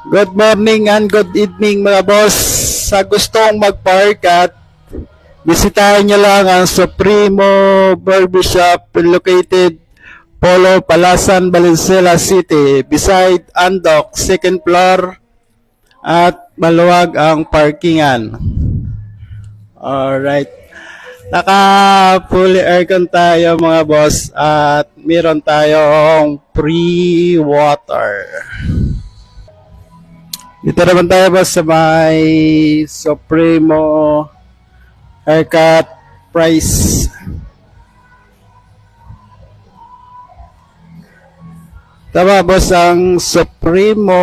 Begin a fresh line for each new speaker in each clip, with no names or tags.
Good morning and good evening mga boss. Sa gustong mag-park at bisitahin nyo lang ang Supremo Barbershop located Polo Palasan, Valenzuela City beside Andoc, second floor at maluwag ang parkingan. Alright. Naka fully aircon tayo mga boss at meron tayong free water. Dito naman tayo ba sa may Supremo haircut price. Tama boss, ang Supremo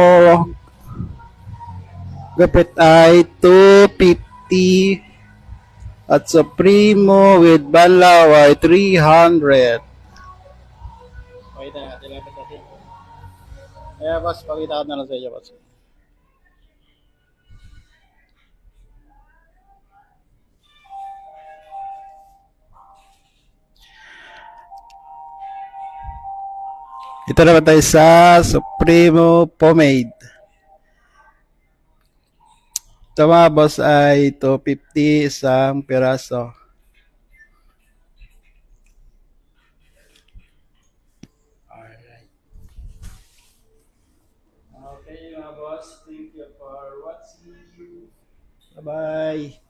gupit ay 250 at Supremo with banlaw ay 300. Pakita natin lapit natin. Kaya boss, pakita ko na lang sa inyo boss. Ito naman tayo sa Supremo Pomade. Tama boss ay 250 isang piraso. Alright. Okay mga boss, thank you for watching. Bye-bye.